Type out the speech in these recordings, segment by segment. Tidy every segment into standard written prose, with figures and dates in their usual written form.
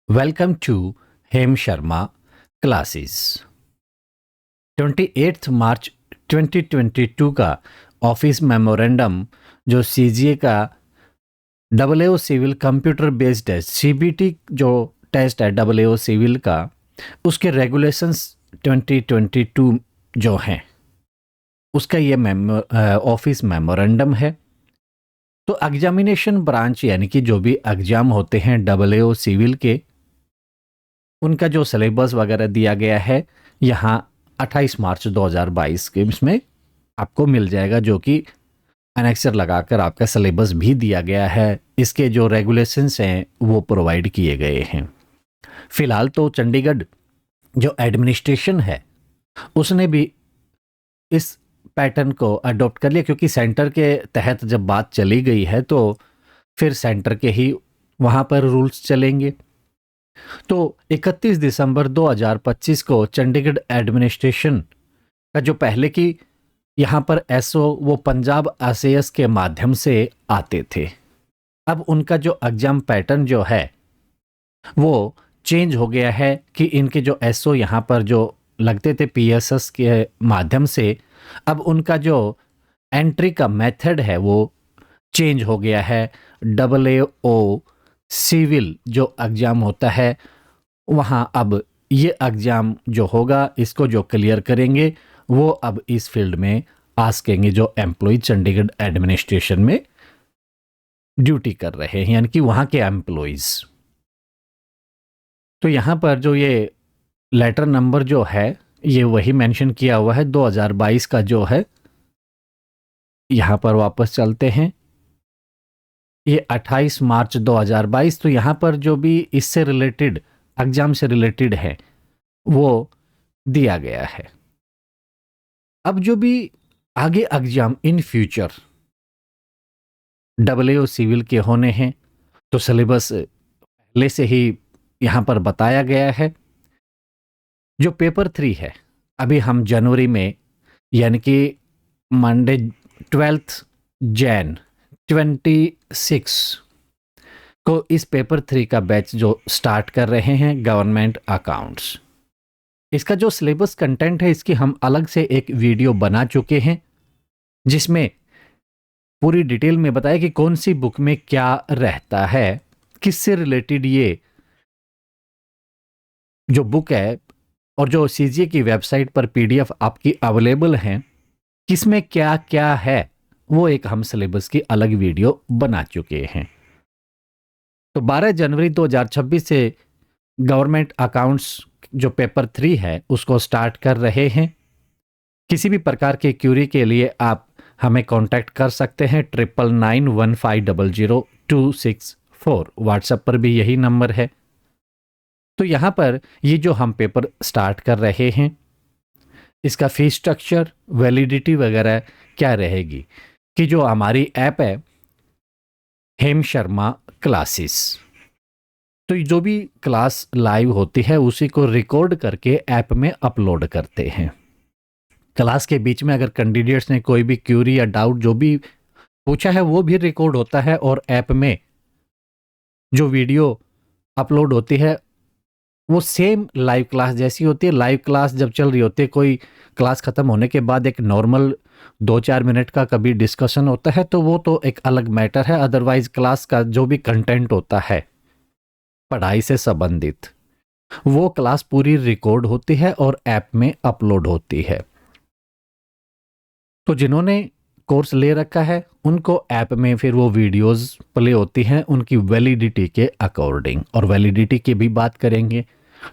Welcome to Hem Sharma classes. 28 March 2022 का office memorandum जो CGA का डबल एओ civil computer based test CBT जो test है डबल एओ सिविल का, उसके रेगुलेशंस 2022 जो हैं उसका ये ऑफिस मेमोरेंडम है। तो एग्जामिनेशन ब्रांच यानी कि जो भी एग्जाम होते हैं डबल एओ सिविल के, उनका जो सिलेबस वगैरह दिया गया है यहाँ 28 मार्च 2022 के इसमें आपको मिल जाएगा, जो कि एनेक्सर लगाकर आपका सिलेबस भी दिया गया है। इसके जो रेगुलेशंस हैं वो प्रोवाइड किए गए हैं। फिलहाल तो चंडीगढ़ जो एडमिनिस्ट्रेशन है उसने भी इस पैटर्न को अडॉप्ट कर लिया, क्योंकि सेंटर के तहत जब बात चली गई है तो फिर सेंटर के ही वहाँ पर रूल्स चलेंगे। तो 31 दिसंबर 2025 को चंडीगढ़ एडमिनिस्ट्रेशन का जो पहले की यहाँ पर एसओ वो पंजाब आरसीएस के माध्यम से आते थे, अब उनका जो एग्जाम पैटर्न जो है वो चेंज हो गया है कि इनके जो एसओ यहाँ पर जो लगते थे पीएसएस के माध्यम से, अब उनका जो एंट्री का मेथड है वो चेंज हो गया है। डबल ए ओ सिविल जो एग्जाम होता है वहाँ अब ये एग्जाम जो होगा इसको जो क्लियर करेंगे वो अब इस फील्ड में आ सकेंगे जो एम्प्लॉय चंडीगढ़ एडमिनिस्ट्रेशन में ड्यूटी कर रहे हैं, यानी कि वहाँ के एम्प्लॉयज। तो यहाँ पर जो ये लेटर नंबर जो है ये वही मेंशन किया हुआ है 2022 का जो है। यहाँ पर वापस चलते हैं, ये 28 मार्च 2022। तो यहाँ पर जो भी इससे रिलेटेड एग्जाम से रिलेटेड है वो दिया गया है। अब जो भी आगे exam in future double AO civil के होने हैं तो सिलेबस पहले से ही यहाँ पर बताया गया है। जो पेपर 3 है अभी हम जनवरी में यानी कि मंडे 12 जैन 26 को इस पेपर 3 का बैच जो स्टार्ट कर रहे हैं गवर्नमेंट अकाउंट्स। इसका जो सिलेबस कंटेंट है इसकी हम अलग से एक वीडियो बना चुके हैं जिसमें पूरी डिटेल में बताया कि कौन सी बुक में क्या रहता है, किससे रिलेटेड ये जो बुक है और जो सीजीए की वेबसाइट पर पीडीएफ आपकी अवेलेबल हैं किसमें क्या क्या है, वो एक हम सिलेबस की अलग वीडियो बना चुके हैं। तो 12 जनवरी 2026 से गवर्नमेंट अकाउंट्स जो पेपर 3 है उसको स्टार्ट कर रहे हैं। किसी भी प्रकार के क्यूरी के लिए आप हमें कांटेक्ट कर सकते हैं 9991500264। व्हाट्सएप पर भी यही नंबर है। तो यहाँ पर ये जो हम पेपर स्टार्ट कर रहे हैं इसका फीस स्ट्रक्चर वैलिडिटी वगैरह क्या रहेगी कि जो हमारी ऐप है हेम शर्मा क्लासेस, तो जो भी क्लास लाइव होती है उसी को रिकॉर्ड करके ऐप में अपलोड करते हैं। क्लास के बीच में अगर कैंडिडेट्स ने कोई भी क्यूरी या डाउट जो भी पूछा है वो भी रिकॉर्ड होता है और ऐप में जो वीडियो अपलोड होती है वो सेम लाइव क्लास जैसी होती है। लाइव क्लास जब चल रही होती है, कोई क्लास खत्म होने के बाद एक नॉर्मल 2-4 मिनट का कभी डिस्कशन होता है तो वो तो एक अलग मैटर है। अदरवाइज क्लास का जो भी कंटेंट होता है पढ़ाई से संबंधित वो क्लास पूरी रिकॉर्ड होती है और ऐप में अपलोड होती है। तो जिन्होंने कोर्स ले रखा है उनको ऐप में फिर वो वीडियोस प्ले होती हैं उनकी वैलिडिटी के अकॉर्डिंग, और वैलिडिटी की भी बात करेंगे।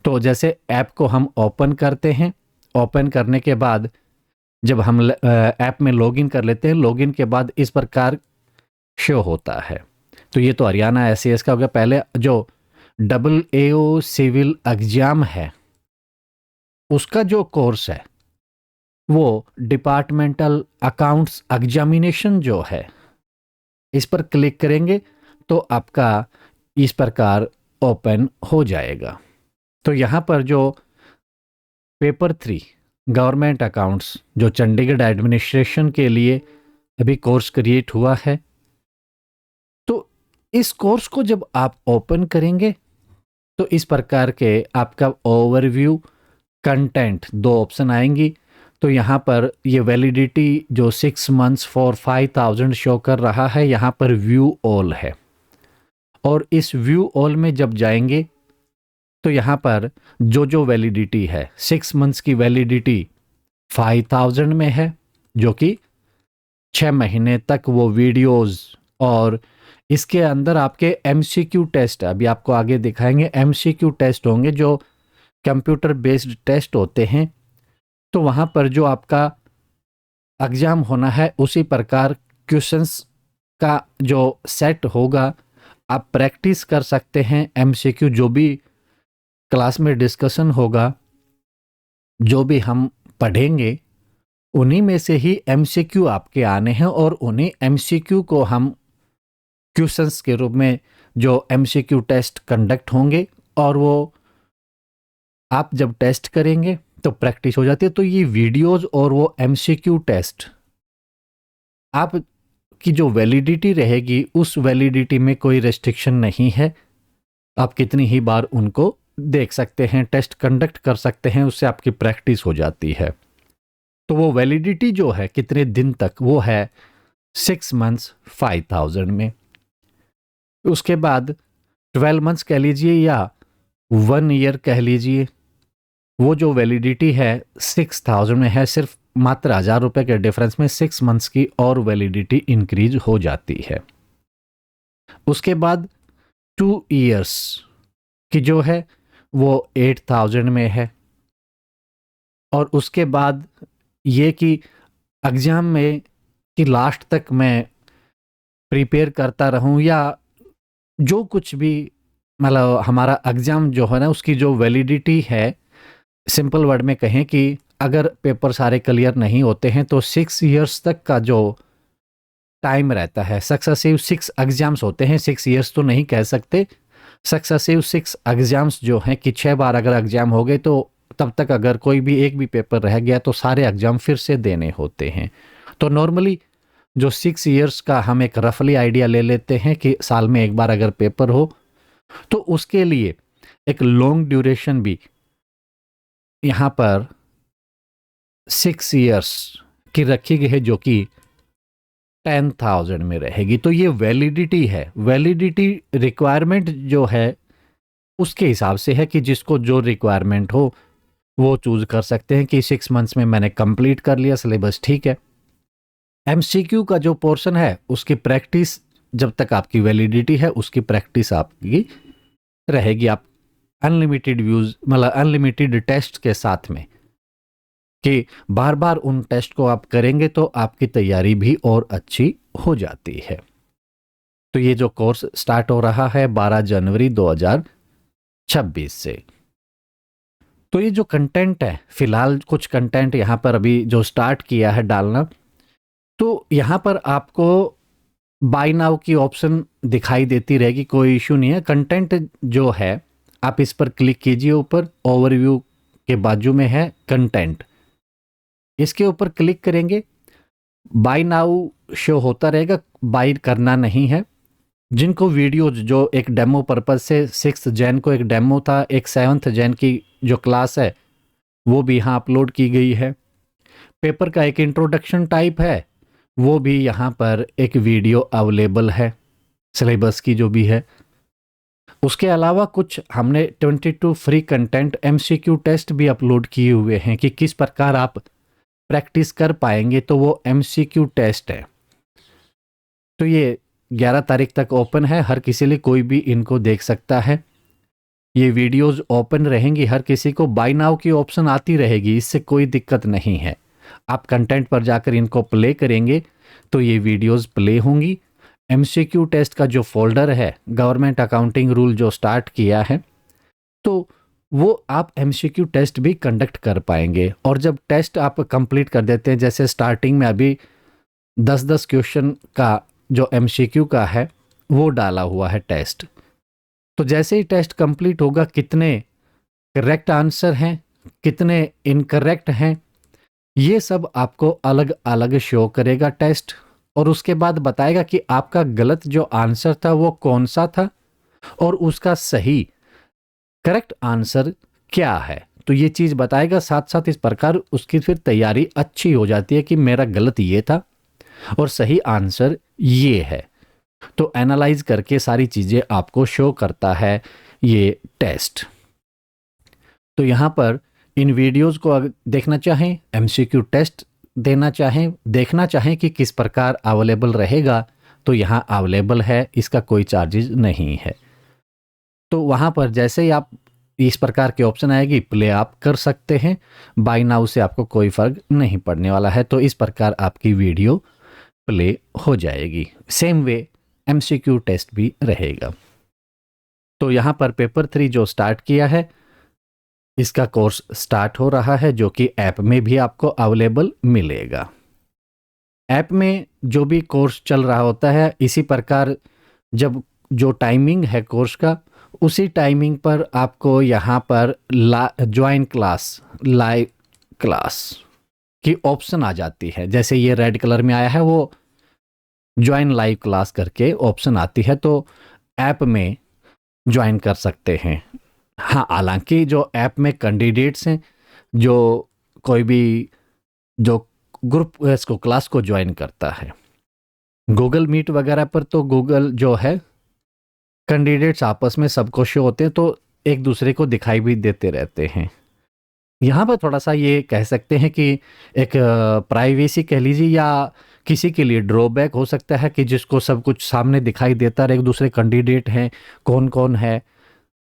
तो जैसे ऐप को हम ओपन करते हैं, ओपन करने के बाद जब हम ऐप में लॉगिन कर लेते हैं, लॉगिन के बाद इस प्रकार शो होता है। तो ये तो हरियाणा एसएएस का हो गया। पहले जो डबल एओ सिविल एग्जाम है उसका जो कोर्स है वो डिपार्टमेंटल अकाउंट्स एग्जामिनेशन जो है इस पर क्लिक करेंगे तो आपका इस प्रकार ओपन हो जाएगा। तो यहाँ पर जो पेपर 3 गवर्नमेंट अकाउंट्स जो चंडीगढ़ एडमिनिस्ट्रेशन के लिए अभी कोर्स क्रिएट हुआ है, तो इस कोर्स को जब आप ओपन करेंगे तो इस प्रकार के आपका ओवरव्यू, कंटेंट, दो ऑप्शन आएंगी। तो यहाँ पर ये वैलिडिटी जो 6 मंथ्स फॉर 5000 शो कर रहा है, यहाँ पर व्यू ऑल है। और इस व्यू ऑल में जब जाएंगे तो यहाँ पर जो वैलिडिटी है, 6 मंथ्स की वैलिडिटी 5000 में है, जो कि 6 महीने तक वो वीडियोस, और इसके अंदर आपके एमसीक्यू टेस्ट, अभी आपको आगे दिखाएंगे, एमसीक्यू टेस्ट होंगे जो कंप्यूटर बेस्ड टेस्ट होते हैं। तो वहाँ पर जो आपका एग्जाम होना है उसी प्रकार क्वेश्चंस का जो सेट होगा, आप प्रैक्टिस कर सकते हैं। एमसीक्यू जो भी क्लास में डिस्कशन होगा, जो भी हम पढ़ेंगे, उन्हीं में से ही एमसीक्यू आपके आने हैं, और उन्हीं एमसीक्यू को हम क्वेश्चंस के रूप में जो एमसीक्यू टेस्ट कंडक्ट होंगे, और वो आप जब टेस्ट करेंगे तो प्रैक्टिस हो जाती है। तो ये वीडियोस और वो एमसीक्यू टेस्ट, आप की जो वैलिडिटी रहेगी उस वैलिडिटी में कोई रेस्ट्रिक्शन नहीं है। आप कितनी ही बार उनको देख सकते हैं, टेस्ट कंडक्ट कर सकते हैं, उससे आपकी प्रैक्टिस हो जाती है। तो वो वैलिडिटी जो है कितने दिन तक, वो है 6 मंथ्स 5000 में। उसके बाद 12 मंथ्स कह लीजिए या 1 ईयर कह लीजिए, वो जो वैलिडिटी है 6000 में है। सिर्फ मात्र 1000 रुपए के डिफरेंस में 6 मंथ्स की और वैलिडिटी इंक्रीज हो जाती है। उसके बाद 2 इयर्स की जो है वो 8000 में है। और उसके बाद ये कि एग्जाम में कि लास्ट तक मैं प्रिपेयर करता रहूं, या जो कुछ भी, मतलब हमारा एग्जाम जो है ना उसकी जो वैलिडिटी है, सिंपल वर्ड में कहें कि अगर पेपर सारे क्लियर नहीं होते हैं तो 6 इयर्स तक का जो टाइम रहता है, सक्सेसिव 6 एग्जाम्स होते हैं, 6 इयर्स तो नहीं कह सकते, सक्सेसिव 6 एग्जाम्स जो हैं कि 6 बार अगर एग्जाम हो गए तो तब तक अगर कोई भी एक भी पेपर रह गया तो सारे एग्जाम फिर से देने होते हैं। तो नॉर्मली जो 6 इयर्स का हम एक रफली आइडिया ले लेते हैं कि साल में एक बार अगर पेपर हो, तो उसके लिए एक लॉन्ग ड्यूरेशन भी यहाँ पर 6 इयर्स की रखी गई है, जो कि 10,000 में रहेगी। तो ये वैलिडिटी है, वैलिडिटी रिक्वायरमेंट जो है उसके हिसाब से है कि जिसको जो रिक्वायरमेंट हो वो चूज कर सकते हैं कि 6 मंथ्स में मैंने कंप्लीट कर लिया सिलेबस, ठीक है। एमसीक्यू का जो पोर्शन है उसकी प्रैक्टिस, जब तक आपकी वैलिडिटी है उसकी प्रैक्टिस आपकी रहेगी। आप अनलिमिटेड व्यूज, मतलब अनलिमिटेड टेस्ट के साथ में, कि बार बार उन टेस्ट को आप करेंगे तो आपकी तैयारी भी और अच्छी हो जाती है। तो ये जो कोर्स स्टार्ट हो रहा है 12 जनवरी 2026 से। तो ये जो कंटेंट है, फिलहाल कुछ कंटेंट यहाँ पर अभी जो स्टार्ट किया है डालना, तो यहाँ पर आपको बाय नाउ की ऑप्शन दिखाई देती रहेगी, कोई इशू नहीं है। कंटेंट जो है आप इस पर क्लिक कीजिए, ऊपर ओवरव्यू के बाजू में है कंटेंट, इसके ऊपर क्लिक करेंगे, बाय नाउ शो होता रहेगा, बाय करना नहीं है। जिनको वीडियो जो एक डेमो पर्पज से 6 जैन को एक डेमो था, एक 7 जैन की जो क्लास है वो भी यहाँ अपलोड की गई है। पेपर का एक इंट्रोडक्शन टाइप है, वो भी यहाँ पर एक वीडियो अवेलेबल है, सिलेबस की जो भी है। उसके अलावा कुछ हमने 22 फ्री कंटेंट एमसीक्यू टेस्ट भी अपलोड किए हुए हैं कि किस प्रकार आप प्रैक्टिस कर पाएंगे। तो वो एमसीक्यू टेस्ट है, तो ये 11 तारीख तक ओपन है, हर किसी लिए, कोई भी इनको देख सकता है। ये वीडियोस ओपन रहेंगी, हर किसी को बाय नाउ की ऑप्शन आती रहेगी, इससे कोई दिक्कत नहीं है। आप कंटेंट पर जाकर इनको प्ले करेंगे तो ये वीडियोस प्ले होंगी। एमसीक्यू टेस्ट का जो फोल्डर है, गवर्नमेंट अकाउंटिंग रूल जो स्टार्ट किया है, तो वो आप एमसीक्यू टेस्ट भी कंडक्ट कर पाएंगे। और जब टेस्ट आप कंप्लीट कर देते हैं, जैसे स्टार्टिंग में अभी 10-10 क्वेश्चन का जो एमसीक्यू का है वो डाला हुआ है टेस्ट, तो जैसे ही टेस्ट कंप्लीट होगा, कितने करेक्ट आंसर हैं, कितने इनकरेक्ट हैं, ये सब आपको अलग अलग शो करेगा टेस्ट। और उसके बाद बताएगा कि आपका गलत जो आंसर था वो कौन सा था और उसका सही करेक्ट आंसर क्या है। तो ये चीज़ बताएगा, साथ साथ इस प्रकार उसकी फिर तैयारी अच्छी हो जाती है कि मेरा गलत ये था और सही आंसर ये है। तो एनालाइज करके सारी चीज़ें आपको शो करता है ये टेस्ट। तो यहाँ पर इन वीडियोस को अगर देखना चाहें, एमसीक्यू टेस्ट देना चाहें, देखना चाहें कि किस प्रकार अवेलेबल रहेगा, तो यहाँ अवेलेबल है, इसका कोई चार्जेस नहीं है। तो वहाँ पर जैसे ही आप इस प्रकार के ऑप्शन आएगी, प्ले आप कर सकते हैं। बाय नाउ से आपको कोई फर्क नहीं पड़ने वाला है। तो इस प्रकार आपकी वीडियो प्ले हो जाएगी। सेम वे एमसीक्यू टेस्ट भी रहेगा। तो यहाँ पर पेपर 3 जो स्टार्ट किया है, इसका कोर्स स्टार्ट हो रहा है, जो कि ऐप में भी आपको अवेलेबल मिलेगा। ऐप में जो भी कोर्स चल रहा होता है, इसी प्रकार जब जो टाइमिंग है कोर्स का, उसी टाइमिंग पर आपको यहाँ पर ज्वाइन क्लास, लाइव क्लास की ऑप्शन आ जाती है। जैसे ये रेड कलर में आया है, वो ज्वाइन लाइव क्लास करके ऑप्शन आती है, तो ऐप में ज्वाइन कर सकते हैं। हाँ, हालांकि जो ऐप में कैंडिडेट्स हैं, जो कोई भी जो ग्रुप इसको क्लास को ज्वाइन करता है, गूगल मीट वगैरह पर तो गूगल जो है कैंडिडेट्स आपस में सबको शो होते हैं, तो एक दूसरे को दिखाई भी देते रहते हैं। यहाँ पर थोड़ा सा ये कह सकते हैं कि एक प्राइवेसी कह लीजिए, या किसी के लिए ड्रॉबैक हो सकता है कि जिसको सब कुछ सामने दिखाई देता है, एक दूसरे कैंडिडेट हैं, कौन कौन है,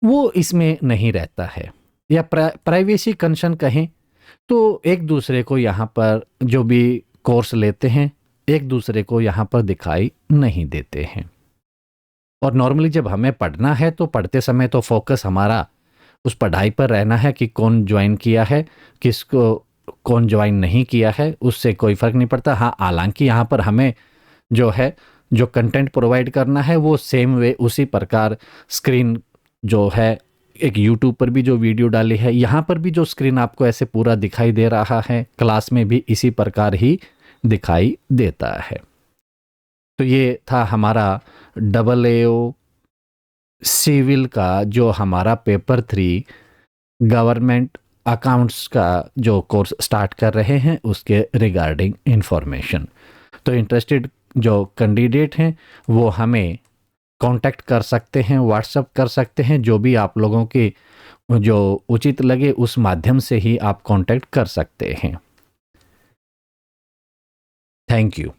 वो इसमें नहीं रहता है। या प्राइवेसी कंसर्न कहें तो एक दूसरे को यहाँ पर जो भी कोर्स लेते हैं, एक दूसरे को यहाँ पर दिखाई नहीं देते हैं। और नॉर्मली जब हमें पढ़ना है तो पढ़ते समय तो फोकस हमारा उस पढ़ाई पर रहना है कि कौन ज्वाइन किया है, किसको कौन ज्वाइन नहीं किया है, उससे कोई फ़र्क नहीं पड़ता। हाँ, हालांकि यहाँ पर हमें जो है जो कंटेंट प्रोवाइड करना है, वो सेम वे उसी प्रकार स्क्रीन जो है, एक यूट्यूब पर भी जो वीडियो डाली है, यहाँ पर भी जो स्क्रीन आपको ऐसे पूरा दिखाई दे रहा है, क्लास में भी इसी प्रकार ही दिखाई देता है। तो ये था हमारा AAO सिविल का जो हमारा पेपर 3 गवर्नमेंट अकाउंट्स का जो कोर्स स्टार्ट कर रहे हैं, उसके रिगार्डिंग इंफॉर्मेशन। तो इंटरेस्टेड जो कैंडिडेट हैं वो हमें कांटेक्ट कर सकते हैं, व्हाट्सएप कर सकते हैं, जो भी आप लोगों के जो उचित लगे उस माध्यम से ही आप कांटेक्ट कर सकते हैं। Thank you.